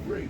Great.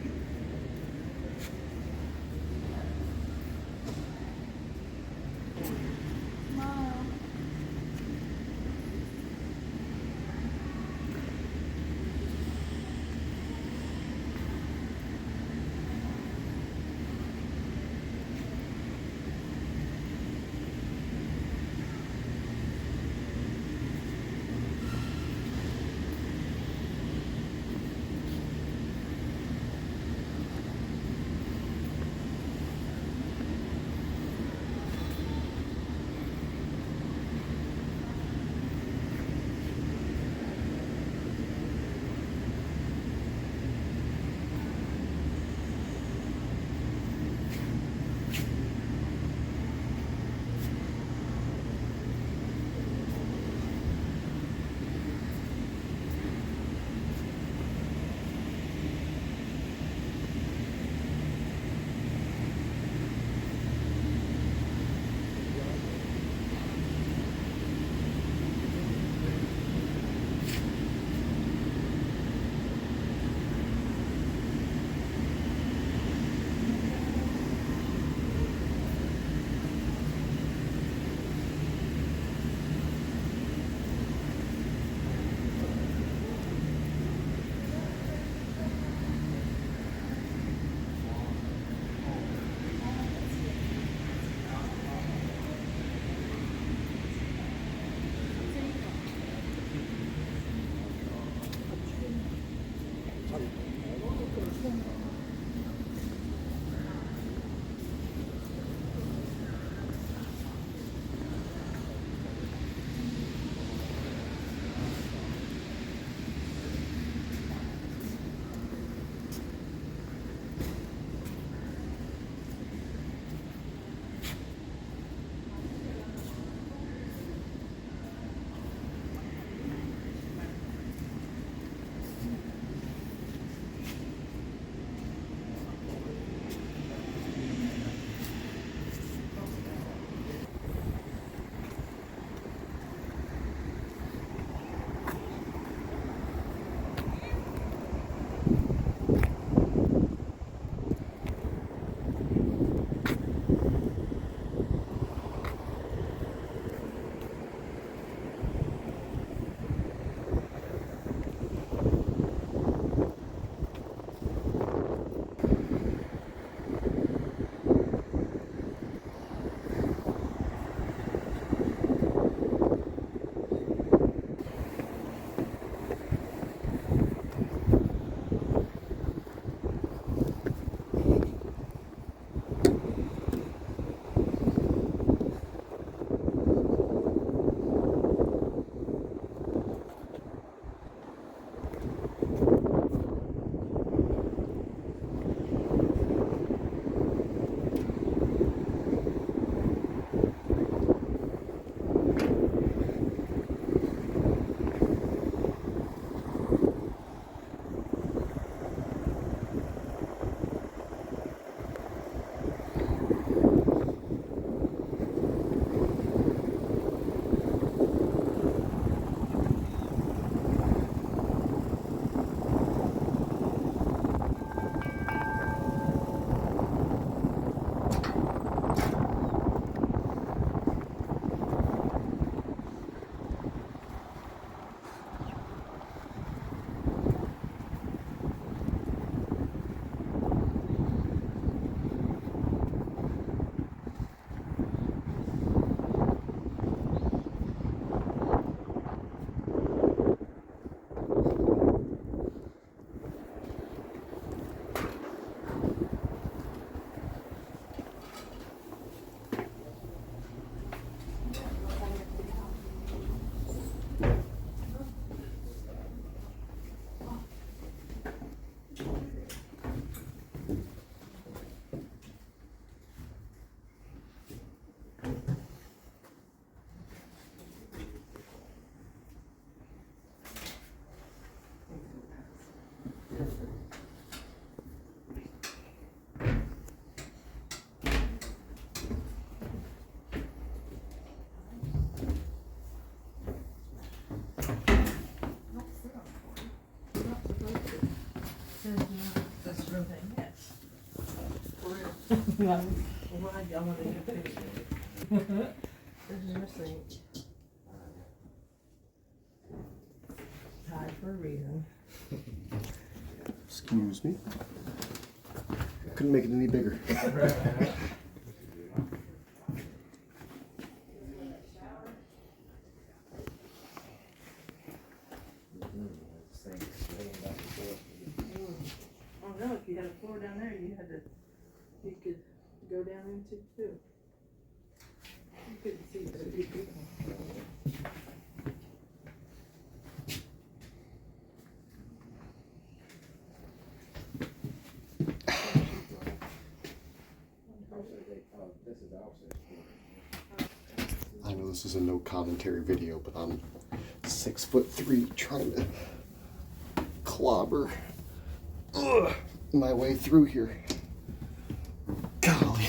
Well, I wanted to get a picture. This is your sink. Tied for a reason. Excuse me. Couldn't make it any bigger. Oh no, if you had a floor down there, you could go down into too. You couldn't see the big people. I know this is a no commentary video, but I'm 6'3" trying to clobber my way through here. Golly.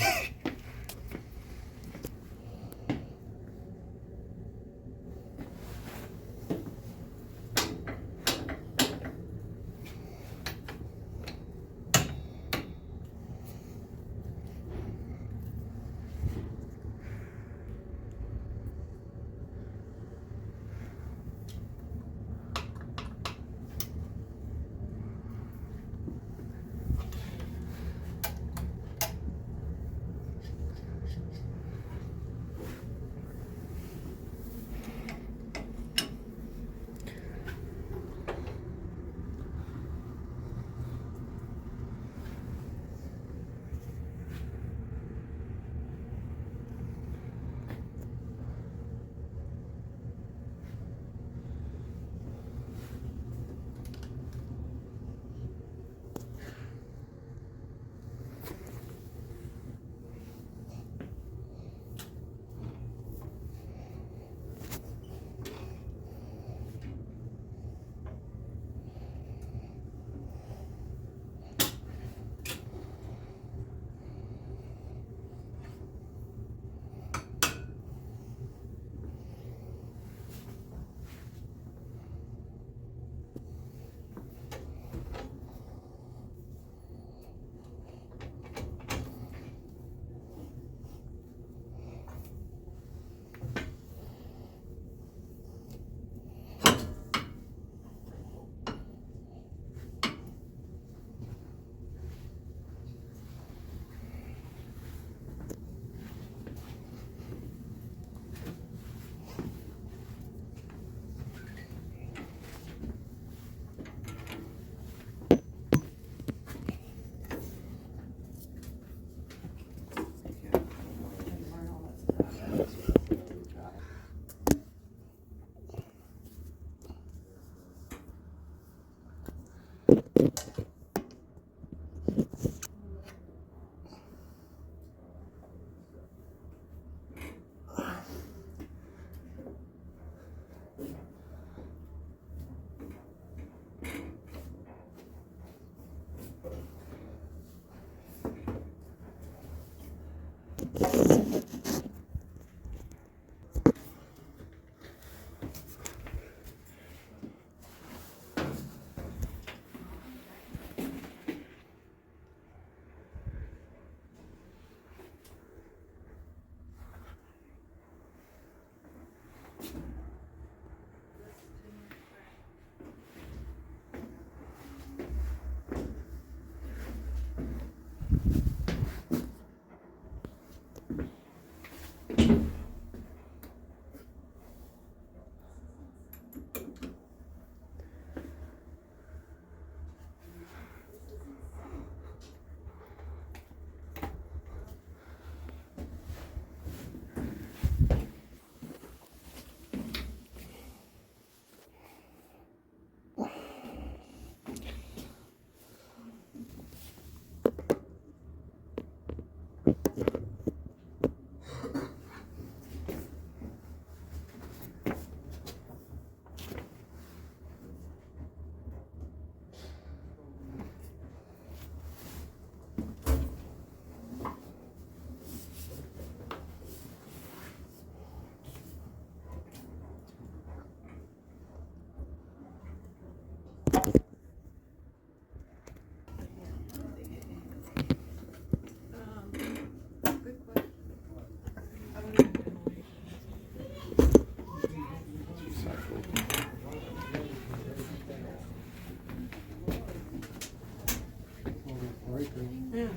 Yeah.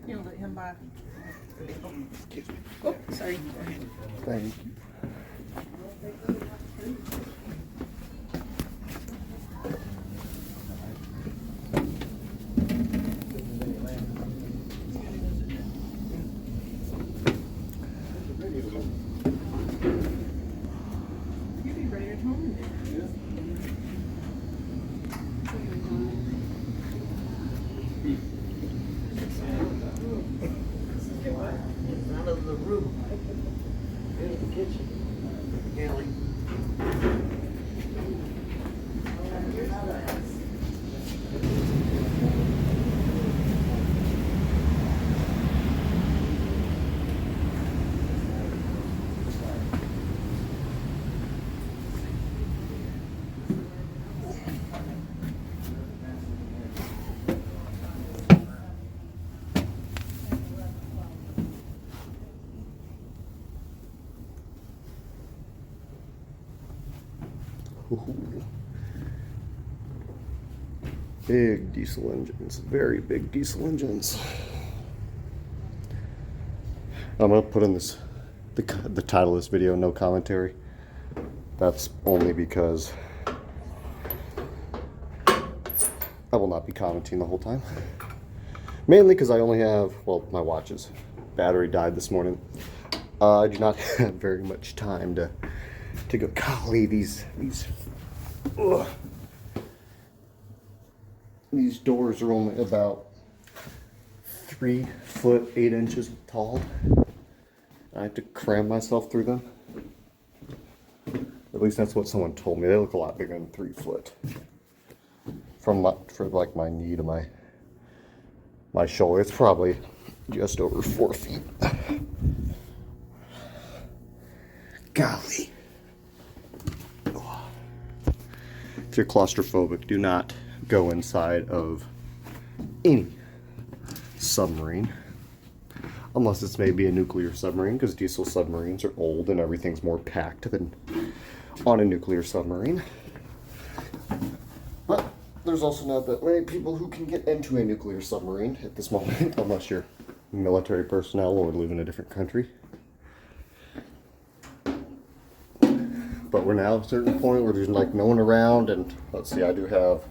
You know, let him buy. Excuse me. Oh, sorry. Go ahead. Thank you. You'd be right at home there. Out of the room. Here's the kitchen. Galley. Ooh. Big diesel engines, very big diesel engines. I'm gonna put in the title of this video, no commentary. That's only because I will not be commenting the whole time. Mainly because I only have, well, my watch's battery died this morning. I do not have very much time to go. Golly, these doors are only about 3 foot 8 inches tall. I have to cram myself through them. At least that's what someone told me. They look a lot bigger than 3 foot. From like my knee to my shoulder, it's probably just over 4 feet. Golly. If you're claustrophobic, do not go inside of any submarine. Unless it's maybe a nuclear submarine, because diesel submarines are old and everything's more packed than on a nuclear submarine. But there's also not that many people who can get into a nuclear submarine at this moment, unless you're military personnel or live in a different country. But we're now at a certain point where there's like no one around, and let's see, I do have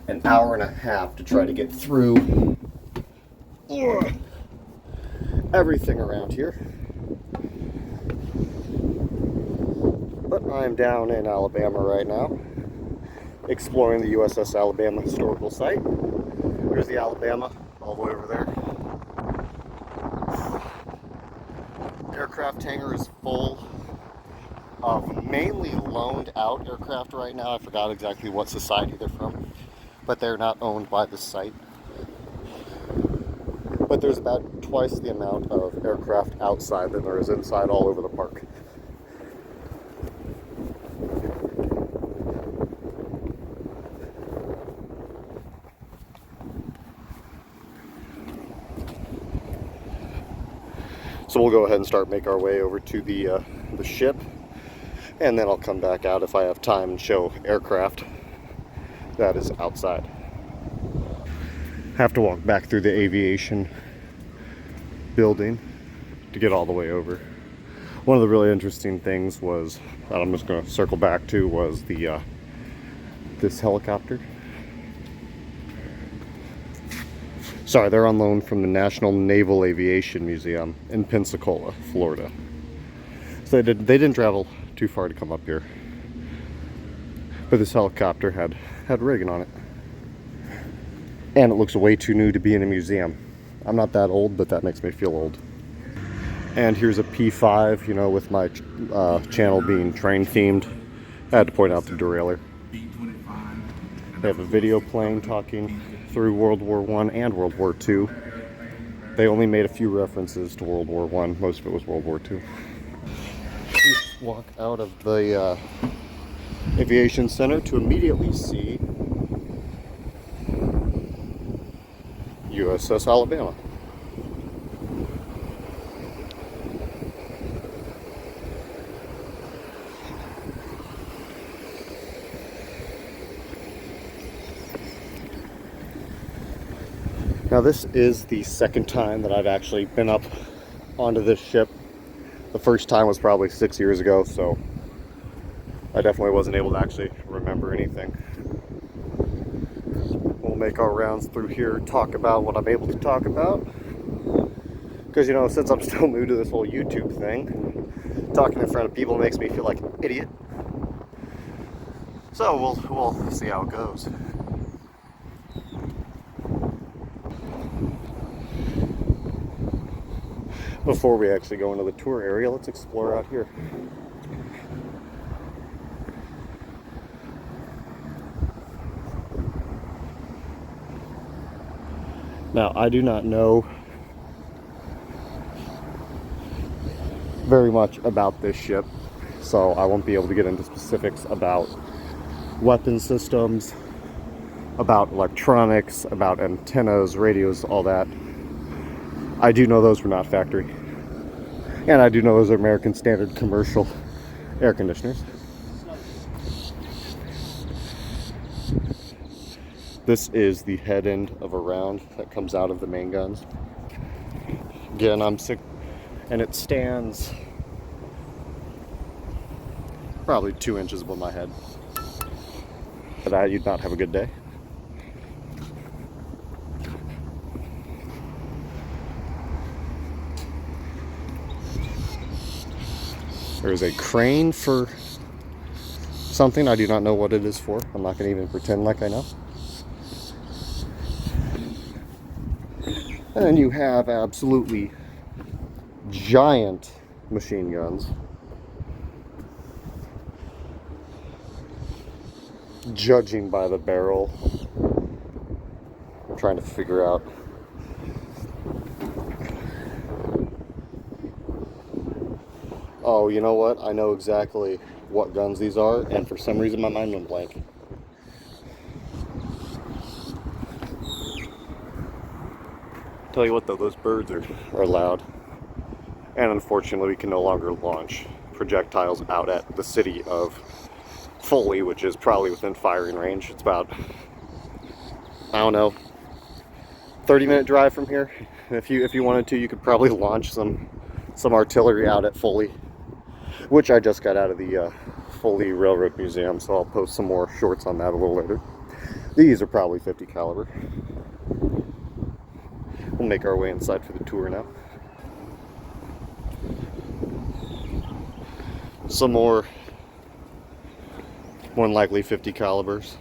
an hour and a half to try to get through everything around here. But I'm down in Alabama right now, exploring the USS Alabama historical site. There's the Alabama all the way over there. Aircraft hangar is full of mainly loaned out aircraft right now. I forgot exactly what society they're from, but they're not owned by the site. But there's about twice the amount of aircraft outside than there is inside all over the park. So we'll go ahead and make our way over to the ship, and then I'll come back out if I have time and show aircraft that is outside. Have to walk back through the aviation building to get all the way over. One of the really interesting things was, that I'm just going to circle back to, was the this helicopter. Sorry, they're on loan from the National Naval Aviation Museum in Pensacola, Florida. So they didn't travel too far to come up here. But this helicopter had rigging on it. And it looks way too new to be in a museum. I'm not that old, but that makes me feel old. And here's a P5, you know, with my channel being train themed. I had to point out the derailleur. They have a video playing talking through World War I and World War II. They only made a few references to World War I. Most of it was World War II. Just walk out of the aviation center to immediately see USS Alabama. Now this is the second time that I've actually been up onto this ship. The first time was probably 6 years ago, so I definitely wasn't able to actually remember anything. We'll make our rounds through here, talk about what I'm able to talk about. Because, you know, since I'm still new to this whole YouTube thing, talking in front of people makes me feel like an idiot. So we'll see how it goes. Before we actually go into the tour area, let's explore out here. Now, I do not know very much about this ship, so I won't be able to get into specifics about weapon systems, about electronics, about antennas, radios, all that. I do know those were not factory. And I do know those are American Standard commercial air conditioners. This is the head end of a round that comes out of the main guns. Again, I'm sick, and it stands probably 2 inches above my head. For that, you'd not have a good day. There's a crane for something. I do not know what it is for. I'm not going to even pretend like I know. And then you have absolutely giant machine guns. Judging by the barrel, I'm trying to figure out. Oh, you know what? I know exactly what guns these are, and for some reason my mind went blank. Tell you what though, those birds are loud. And unfortunately we can no longer launch projectiles out at the city of Foley, which is probably within firing range. It's about, I don't know, 30-minute drive from here. If you wanted to, you could probably launch some artillery out at Foley, which I just got out of the Foley Railroad Museum, so I'll post some more shorts on that a little later. These are probably 50 caliber. We'll make our way inside for the tour now. Some more than likely 50 calibers.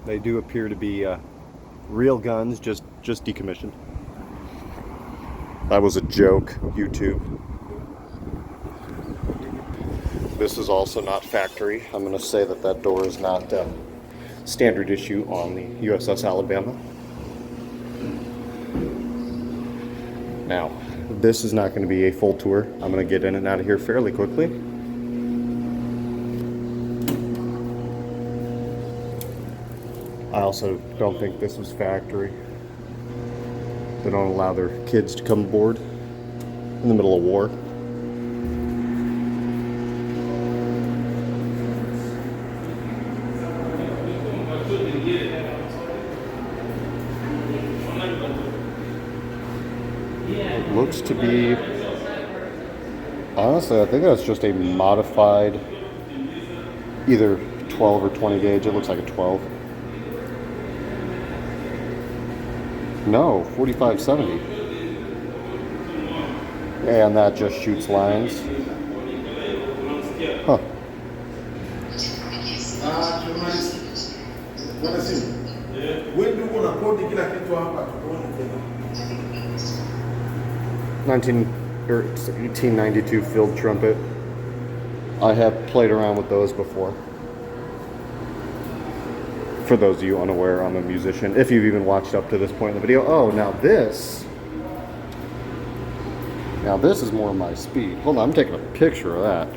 They do appear to be real guns, just decommissioned. That was a joke, YouTube. This is also not factory. I'm going to say that door is not standard issue on the USS Alabama. Now, this is not going to be a full tour. I'm going to get in and out of here fairly quickly. I also don't think this was factory. They don't allow their kids to come aboard in the middle of war. It looks to be, honestly, I think that's just a modified either 12 or 20 gauge. It looks like a 12. No, 4570. And that just shoots lines. Huh. When do you want to call the killer to happen? 1892 field trumpet. I have played around with those before. For those of you unaware, I'm a musician. If you've even watched up to this point in the video. Oh, now this is more my speed. Hold on, I'm taking a picture of that.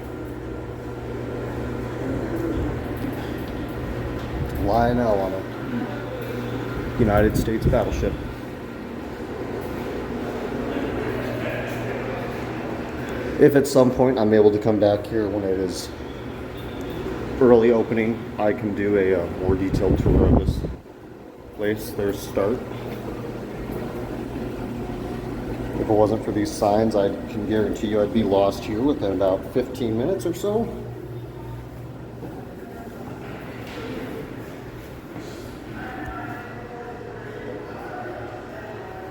Lionel on a United States battleship. If at some point I'm able to come back here when it is early opening, I can do a more detailed tour of place. There's start. If it wasn't for these signs, I can guarantee you I'd be lost here within about 15 minutes or so.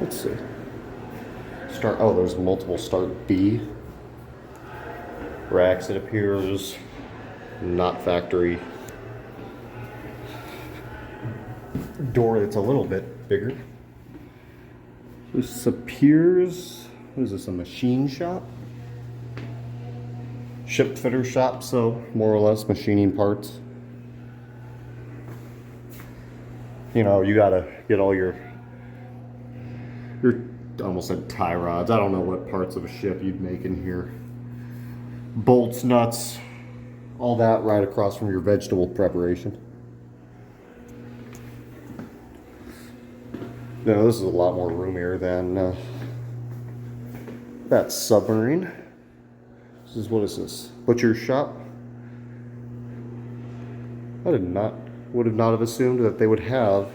Let's see. Start, oh, there's multiple start B. Racks, it appears. Not factory. Door that's a little bit bigger. This appears, what is this, a machine shop? Ship fitter shop, so more or less machining parts. You know, you gotta get all your almost said tie rods. I don't know what parts of a ship you'd make in here. Bolts, nuts, all that right across from your vegetable preparation. No, this is a lot more roomier than that submarine. This is, what is this? Butcher's shop? I would have not have assumed that they would have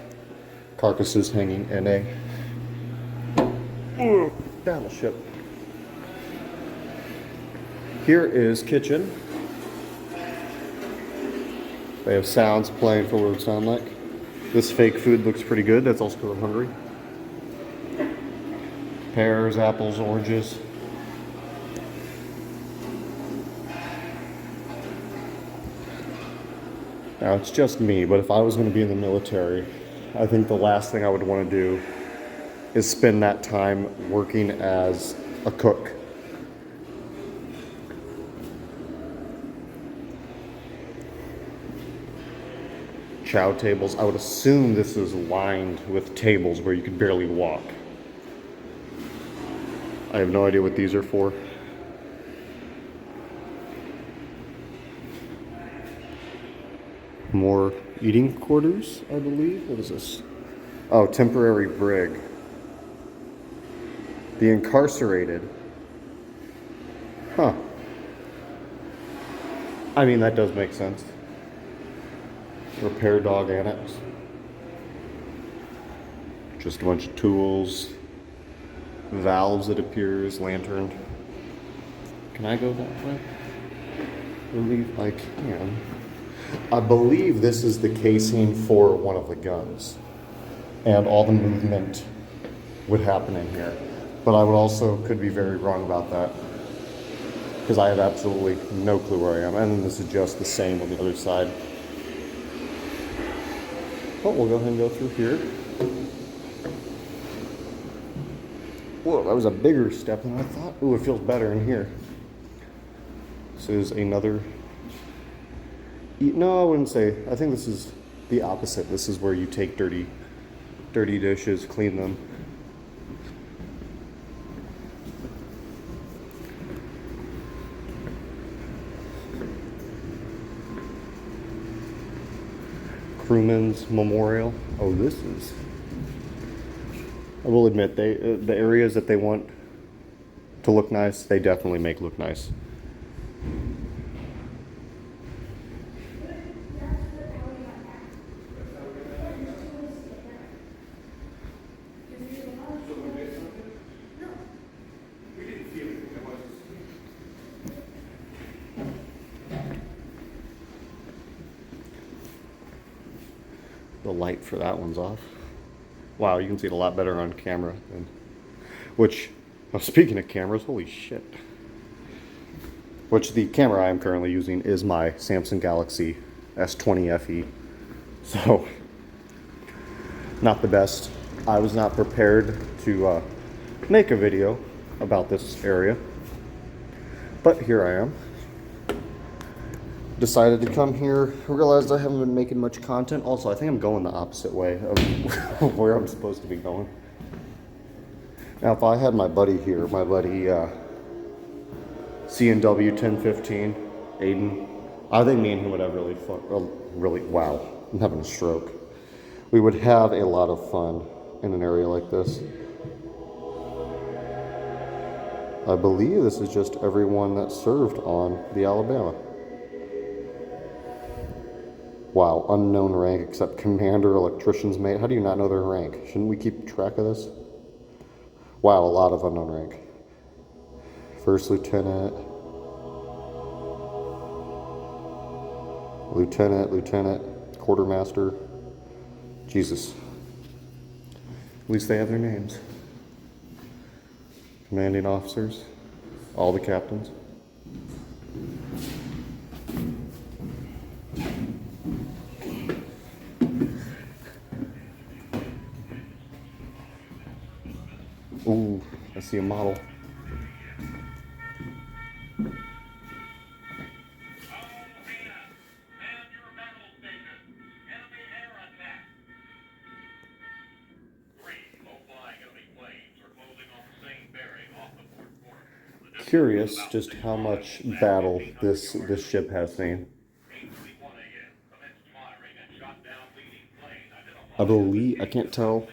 carcasses hanging in a battleship. Here is kitchen. They have sounds playing for what it would sound like. This fake food looks pretty good. That's also because I'm hungry. Pears, apples, oranges. Now, it's just me, but if I was going to be in the military, I think the last thing I would want to do is spend that time working as a cook. Chow tables. I would assume this is lined with tables where you could barely walk. I have no idea what these are for. More eating quarters, I believe. What is this? Oh, temporary brig. The incarcerated. Huh. I mean, that does make sense. Repair dog annex. Just a bunch of tools. Valves, it appears. Lantern. Can I go that way? I believe I can. I believe this is the casing for one of the guns. And all the movement would happen in here. But I would also could be very wrong about that. Because I have absolutely no clue where I am. And this is just the same on the other side. But we'll go ahead and go through here. Whoa, that was a bigger step than I thought. Ooh, it feels better in here. This is another... No, I wouldn't say. I think this is the opposite. This is where you take dirty dishes, clean them. Crewman's Memorial. Oh, this is... I will admit, the areas that they want to look nice, they definitely make look nice. The light for that one's off. Wow, you can see it a lot better on camera. Which, well, speaking of cameras, holy shit. Which the camera I am currently using is my Samsung Galaxy S20 FE. So, not the best. I was not prepared to make a video about this area. But here I am. Decided to come here, realized I haven't been making much content. Also, I think I'm going the opposite way of where I'm supposed to be going. Now, if I had my buddy here, my buddy CNW 1015, Aiden, I think me and him would have really fun, wow, I'm having a stroke. We would have a lot of fun in an area like this. I believe this is just everyone that served on the Alabama. Wow, unknown rank except commander, electrician's mate. How do you not know their rank? Shouldn't we keep track of this? Wow, a lot of unknown rank. First lieutenant. Lieutenant, quartermaster. Jesus. At least they have their names. Commanding officers. All the captains. Ooh, I see a model. Curious just how much battle this ship has seen. I believe, I can't tell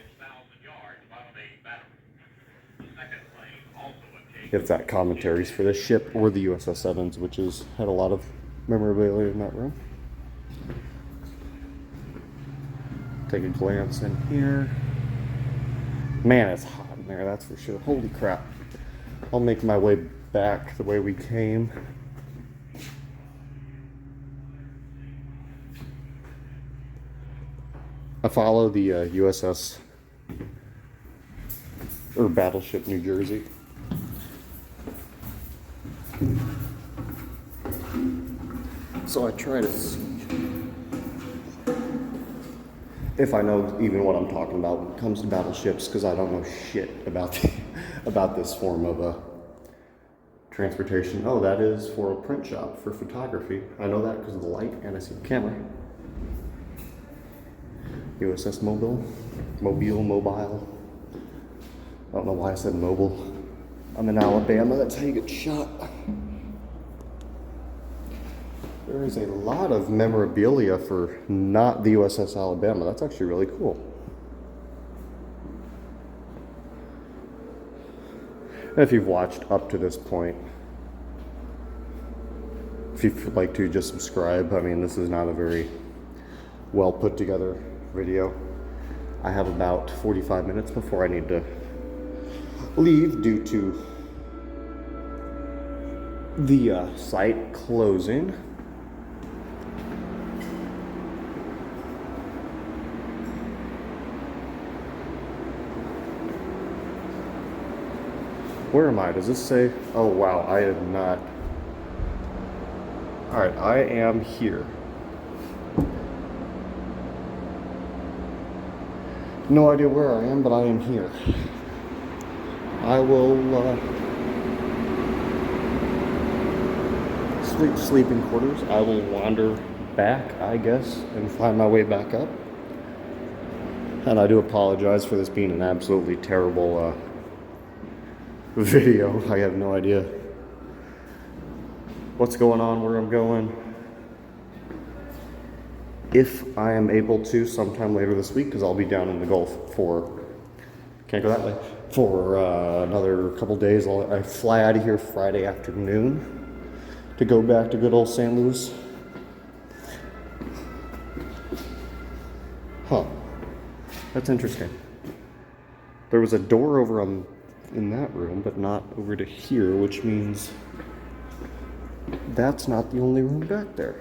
if that commentaries for this ship or the USS Evans, which has had a lot of memorabilia in that room. Take a glance in here. Man, it's hot in there, that's for sure. Holy crap. I'll make my way back the way we came. I follow the USS or Battleship New Jersey. So I try to see if I know even what I'm talking about when it comes to battleships, because I don't know shit about about this form of transportation. Oh, that is for a print shop for photography. I know that because of the light, and I see the camera. USS Mobile. I don't know why I said mobile. I'm in Alabama, that's how you get shot. There is a lot of memorabilia for not the USS Alabama. That's actually really cool. And if you've watched up to this point, if you'd like to, just subscribe. I mean, this is not a very well put together video. I have about 45 minutes before I need to leave due to the site closing. Where am I? Does this say? Oh wow, I am not. Alright, I am here. No idea where I am, but I am here. I will sleeping quarters. I will wander back, I guess, and find my way back up. And I do apologize for this being an absolutely terrible video. I have no idea what's going on, where I'm going. If I am able to sometime later this week, because I'll be down in the Gulf for, can't go that way, for another couple days. I fly out of here Friday afternoon to go back to good old St. Louis. Huh. That's interesting. There was a door over in that room, but not over to here, which means that's not the only room back there.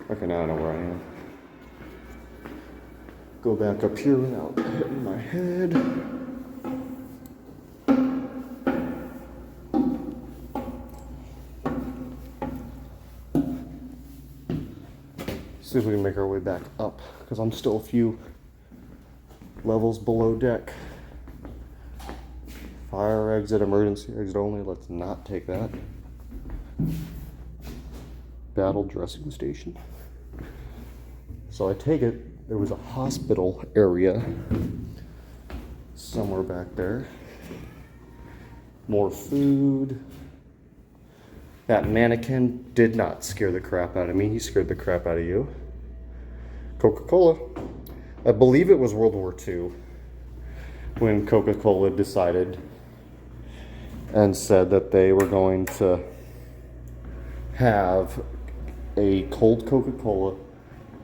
Okay, now I know where I am. Go back up here without hitting my head. See if we can make our way back up, because I'm still a few levels below deck. Fire exit, emergency exit only. Let's not take that. Battle dressing station. So I take it there was a hospital area somewhere back there. More food. That mannequin did not scare the crap out of me. He scared the crap out of you. Coca-Cola. I believe it was World War II when Coca-Cola decided and said that they were going to have a cold Coca-Cola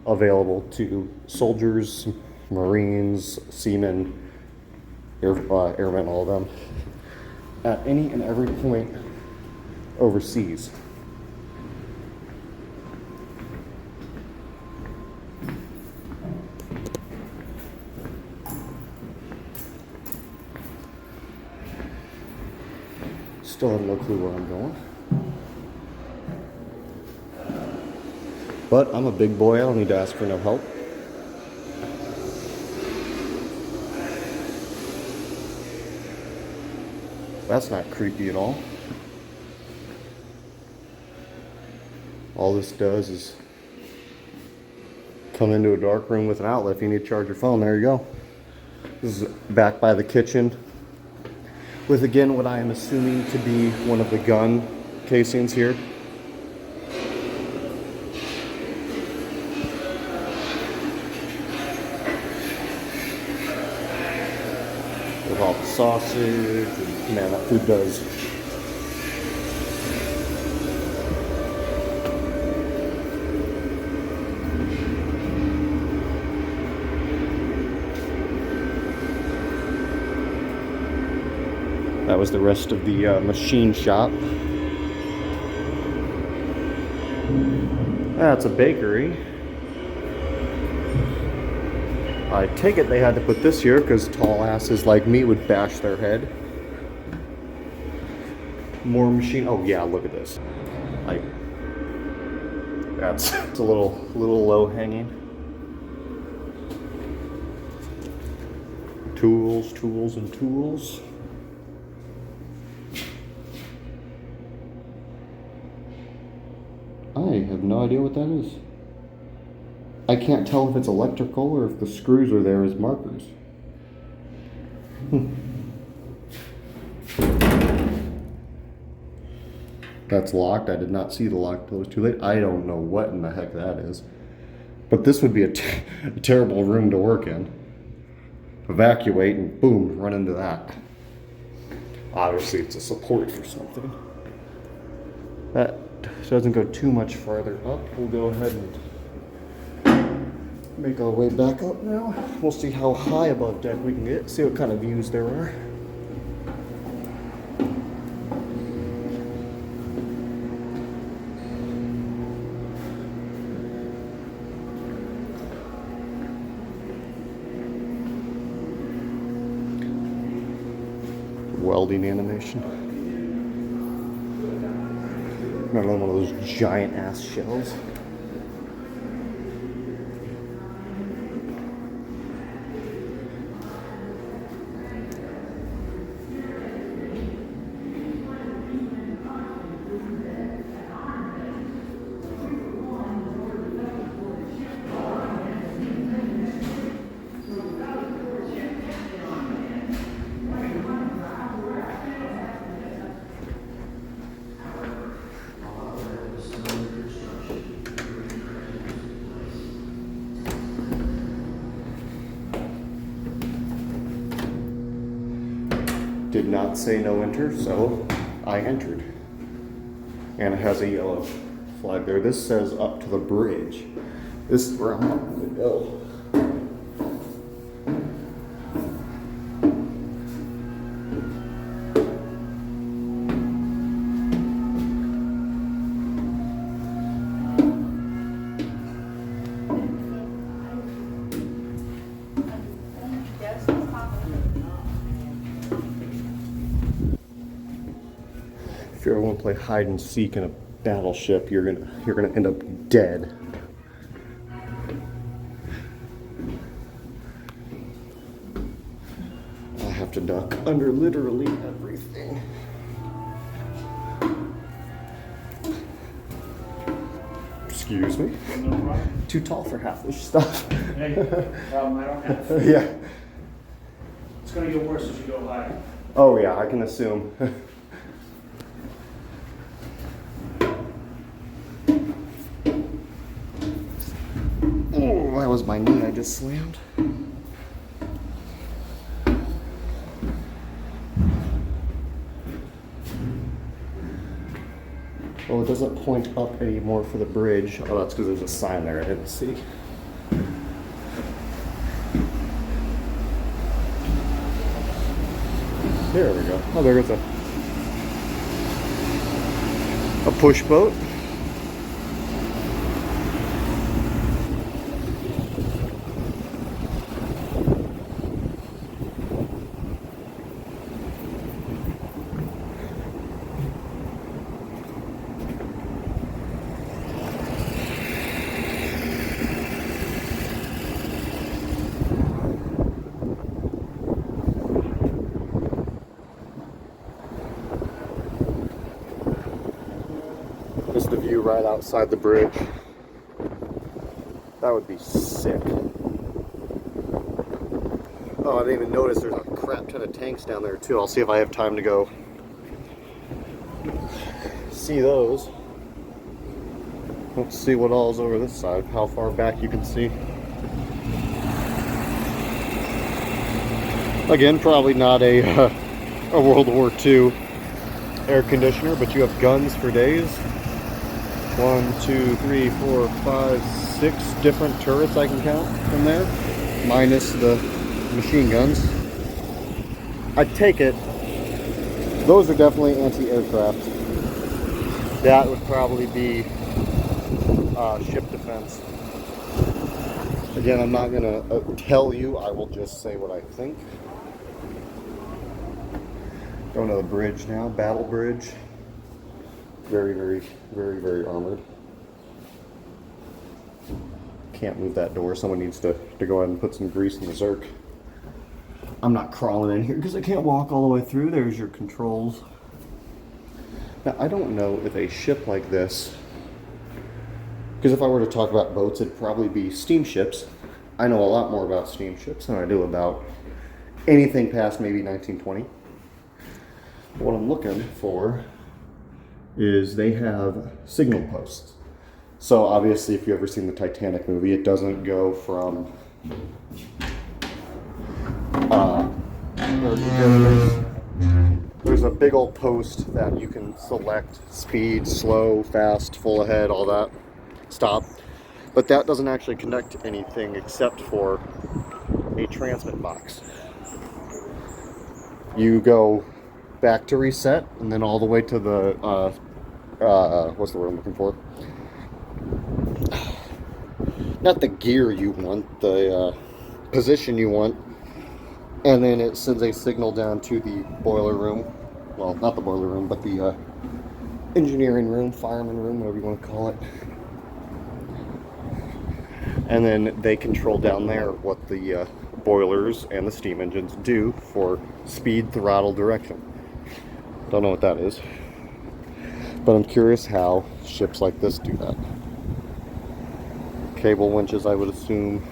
available to soldiers, Marines, seamen, airmen, all of them, at any and every point overseas. Still have no clue where I'm going. But I'm a big boy, I don't need to ask for no help. That's not creepy at all. All this does is come into a dark room with an outlet. If you need to charge your phone, there you go. This is back by the kitchen with, again, what I am assuming to be one of the gun casings here. With all the sausage, and man, that food does. That was the rest of the machine shop. That's a bakery. I take it they had to put this here because tall asses like me would bash their head. More machine. Oh yeah, look at this. Like, it's a little low hanging. Tools, tools, and tools. I have no idea what that is. I can't tell if it's electrical or if the screws are there as markers. That's locked. I did not see the lock until it was too late. I don't know what in the heck that is. But this would be a terrible room to work in. Evacuate and boom, run into that. Obviously it's a support for something. That doesn't go too much farther up. We'll go ahead and make our way back up now. We'll see how high above deck we can get, see what kind of views there are. Welding animation. Another one of those giant ass shells. Did not say no enter, so I entered. And it has a yellow flag there. This says up to the bridge. This is where I'm going to go. If you ever want to play hide and seek in a battleship, you're gonna end up dead. I have to duck under literally everything. Excuse me. No problem. Too tall for half this stuff. Hey, problem I don't have. Yeah. It's gonna get worse as you go higher. Oh yeah, I can assume. Oh, that was my knee I just slammed. Well, it doesn't point up anymore for the bridge. Oh, that's because there's a sign there I didn't see. There we go. Oh, there is a push boat. Just the view right outside the bridge. That would be sick. Oh, I didn't even notice there's a crap ton of tanks down there too. I'll see if I have time to go see those. Let's see what all's over this side, how far back you can see. Again, probably not a World War II air conditioner, but you have guns for days. 1, 2, 3, 4, 5, 6 different turrets I can count from there, minus the machine guns. I take it those are definitely anti-aircraft. That would probably be ship defense. Again, I'm not gonna tell you, I will just say what I think. Going to the bridge now, battle bridge. Very, very, very, very armored. Can't move that door. Someone needs to go ahead and put some grease in the Zerk. I'm not crawling in here because I can't walk all the way through. There's your controls. Now, I don't know if a ship like this, because if I were to talk about boats, it'd probably be steamships. I know a lot more about steamships than I do about anything past maybe 1920. What I'm looking for is they have signal posts. So obviously, if you've ever seen the Titanic movie, it doesn't go from there's a big old post that you can select speed, slow, fast, full ahead, all that, stop. But that doesn't actually connect to anything except for a transmit box. You go back to reset and then all the way to the what's the word I'm looking for? Not the gear you want, the position you want, and then it sends a signal down to the boiler room. Well, not the boiler room, but the engineering room, fireman room, whatever you want to call it. And then they control down there what the boilers and the steam engines do for speed, throttle, direction. Don't know what that is, but I'm curious how ships like this do that. Cable winches, I would assume.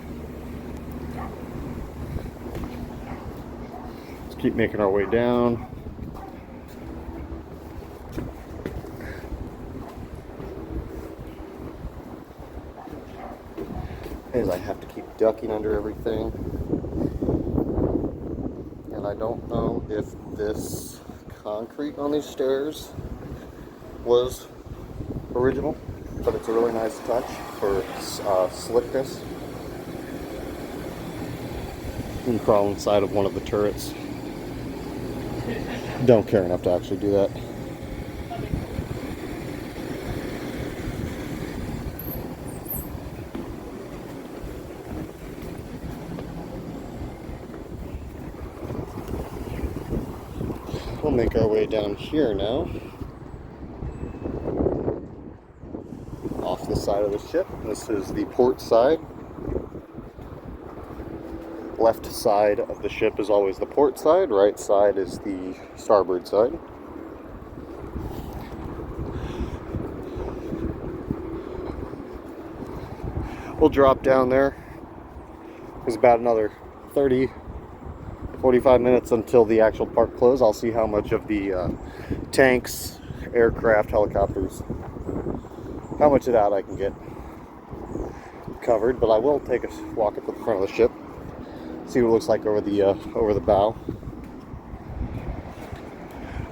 Let's keep making our way down. As I have to keep ducking under everything. And I don't know if this concrete on these stairs was original, but it's a really nice touch for slickness. You can crawl inside of one of the turrets. Don't care enough to actually do that. We'll make our way down here now. Off the side of the ship. This is the port side. Left side of the ship is always the port side. Right side is the starboard side. We'll drop down there. There's about another 45 minutes until the actual park close. I'll see how much of the tanks, aircraft, helicopters, how much of that I can get covered, but I will take a walk up to the front of the ship, see what it looks like over the bow.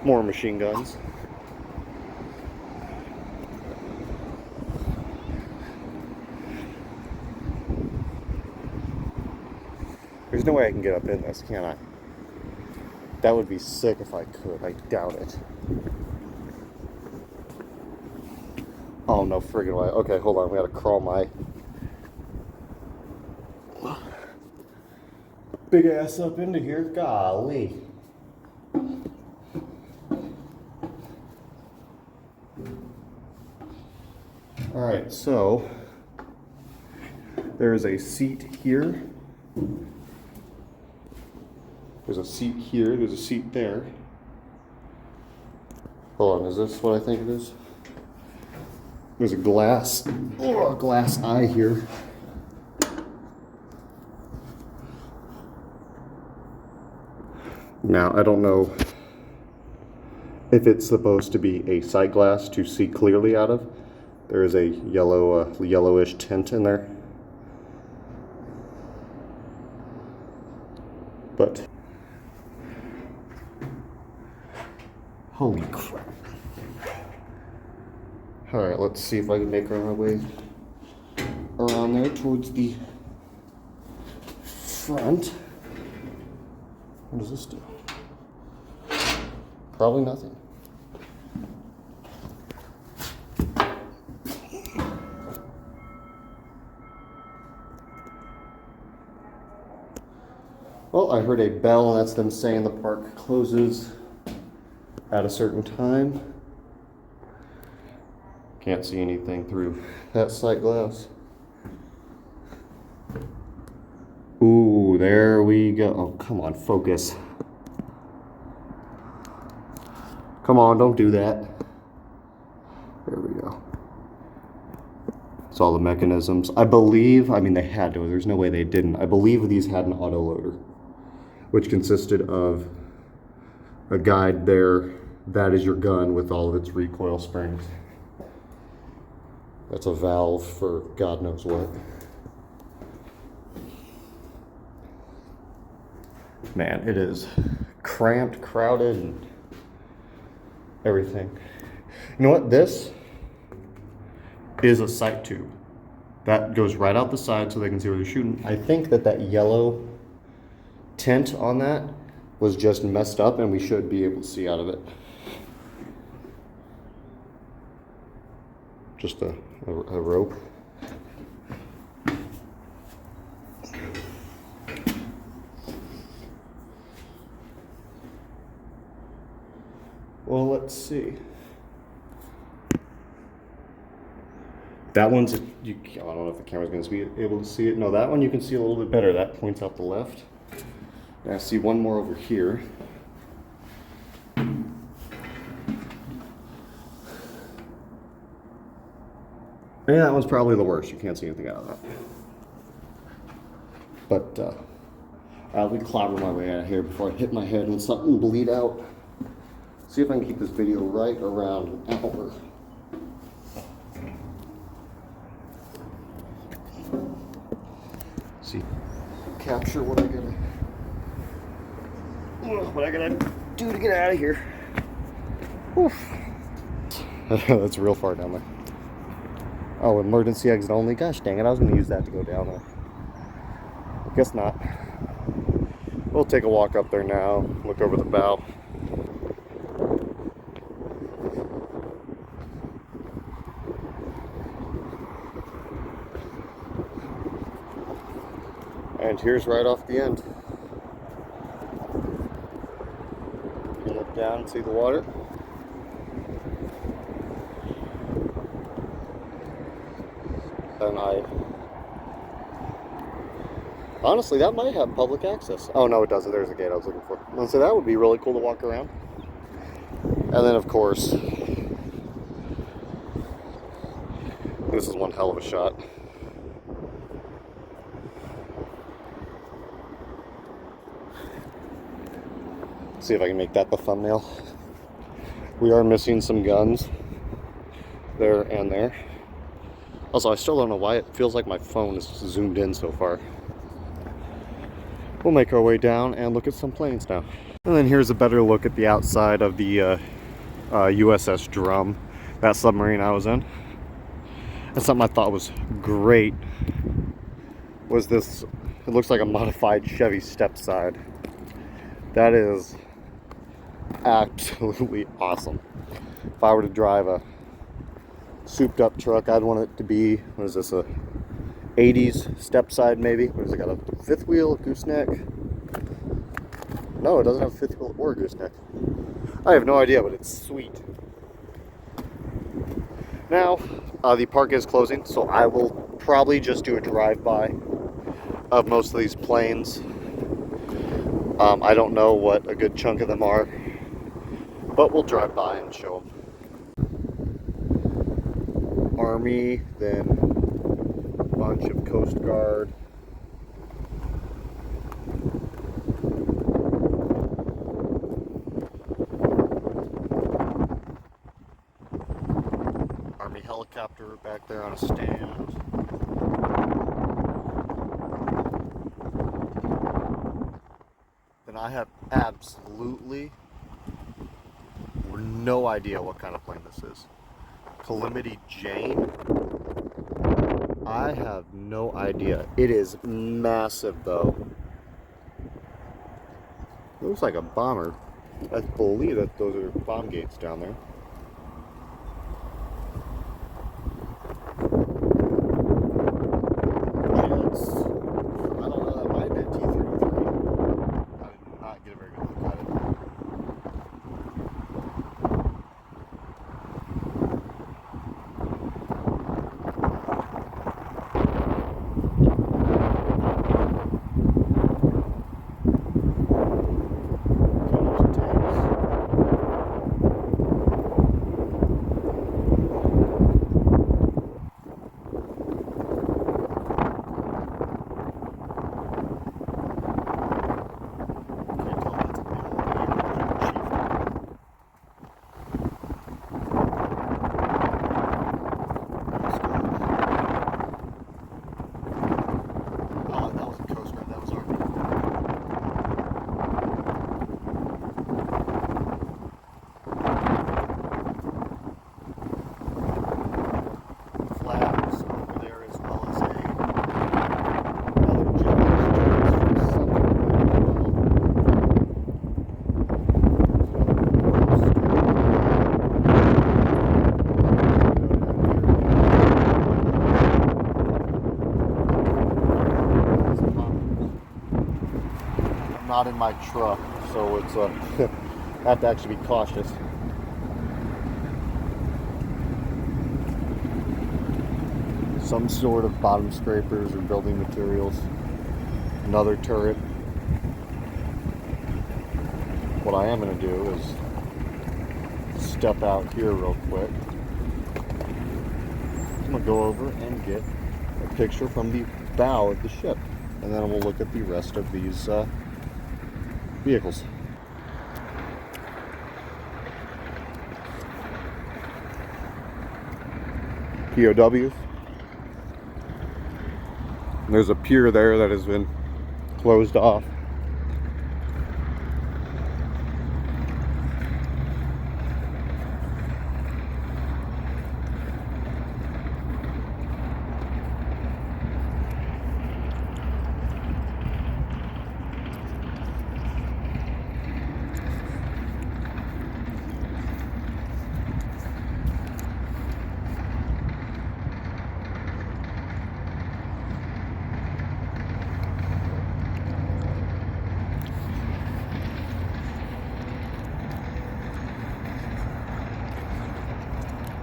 More machine guns. There's no way I can get up in this, can I? That would be sick if I could. I doubt it. Oh no friggin' way. Okay, hold on. We gotta crawl my big ass up into here. Golly. Alright, so there's a seat here. There's a seat here. There's a seat there. Hold on, is this what I think it is? There's a glass eye here. Now, I don't know if it's supposed to be a sight glass to see clearly out of. There is a yellowish tint in there. But holy crap. Alright, let's see if I can make our way around there towards the front. What does this do? Probably nothing. Well, I heard a bell, and that's them saying the park closes at a certain time. Can't see anything through that sight glass. Ooh, there we go. Oh, come on, focus. Come on, don't do that. There we go. It's all the mechanisms. I believe, I mean, they had to. There's no way they didn't. I believe these had an autoloader, which consisted of a guide there. That is your gun with all of its recoil springs. That's a valve for God knows what. Man, it is cramped, crowded, and everything. You know what? This is a sight tube. That goes right out the side so they can see where they're shooting. I think that yellow tint on that was just messed up, and we should be able to see out of it. Just a rope. Well, let's see. That one's, I don't know if the camera's going to be able to see it. No, that one you can see a little bit better. That points out the left. And I see one more over here. Yeah, that one's probably the worst. You can't see anything out of that. But I'll be clobber my way out of here before I hit my head and something bleed out. See if I can keep this video right around an hour. See, capture what I gotta do to get out of here. Oof. That's real far down there. Oh, emergency exit only. Gosh dang it, I was gonna use that to go down there. I guess not. We'll take a walk up there now, look over the bow. And here's right off the end. You can look down and see the water. And honestly, that might have public access. Oh no, it doesn't. There's a gate I was looking for. And so that would be really cool to walk around. And then of course, this is one hell of a shot. See if I can make that the thumbnail. We are missing some guns there and there. Also, I still don't know why it feels like my phone is zoomed in so far. We'll make our way down and look at some planes now. And then here's a better look at the outside of the USS Drum, that submarine I was in. And something I thought was great was this, it looks like a modified Chevy step side. That is absolutely awesome. If I were to drive a souped up truck, I'd want it to be, what is this, a 80s step side maybe? What has it got, a fifth wheel, gooseneck? No, it doesn't have a fifth wheel or gooseneck. I have no idea, but it's sweet. Now, the park is closing, so I will probably just do a drive-by of most of these planes. I don't know what a good chunk of them are, but we'll drive by and show them. Army, then a bunch of Coast Guard. Army helicopter back there on a stand. Then I have absolutely no idea what kind of plane this is. Calamity Jane? I have no idea. It is massive though. It looks like a bomber. I believe that those are bomb gates down there. Jets. I don't know, that might have been T-33. I did not get a very good look at it. Not in my truck, so it's I have to actually be cautious. Some sort of bottom scrapers or building materials. Another turret. What I am going to do is step out here real quick. I'm going to go over and get a picture from the bow of the ship, and then we'll look at the rest of these vehicles. POWs. And there's a pier there that has been closed off.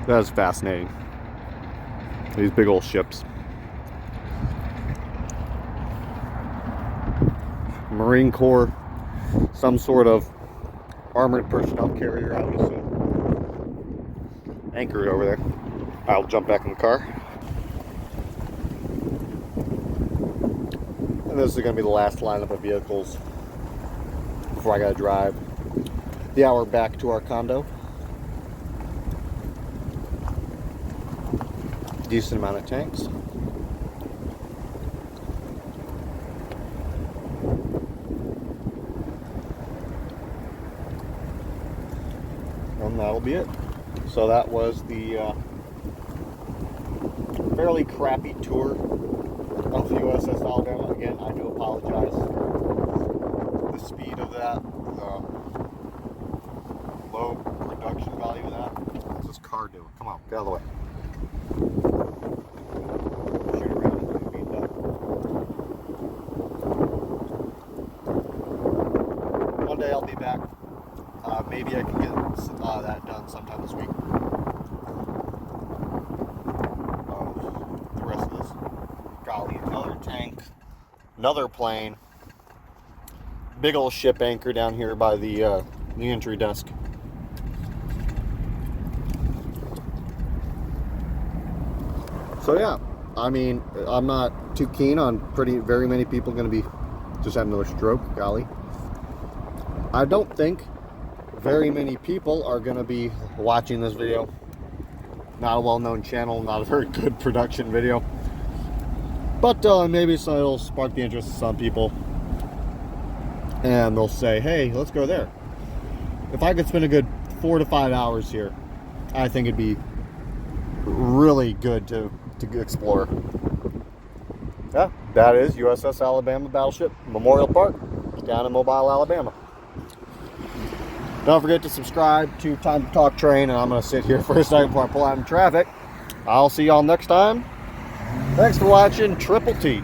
That is fascinating. These big old ships. Marine Corps, some sort of armored personnel carrier, I would assume. Anchored over there. I'll jump back in the car. And this is going to be the last lineup of vehicles before I got to drive the hour back to our condo. Decent amount of tanks. And that'll be it. So that was the fairly crappy tour of the USS Alabama. Again, I do apologize for the speed of that. low production value of that. What's this car doing? Come on, get out of the way. Shoot around and beat up. One day I'll be back. Maybe I can get that done sometime this week. The rest of this. Golly, another tank, another plane. Big old ship anchor down here by the entry desk. So yeah, I mean, I'm not too keen on very many people going to be just having another stroke. Golly, I don't think very many people are going to be watching this video. Not a well-known channel, not a very good production video, but maybe so it'll spark the interest of some people, and they'll say, hey, let's go there. If I could spend a good 4 to 5 hours here, I think it'd be really good to explore. Yeah, that is USS Alabama Battleship Memorial Park down in Mobile, Alabama. Don't forget to subscribe to Time to Talk Train, and I'm going to sit here for a second before I pull out in traffic. I'll see y'all next time. Thanks for watching Triple T.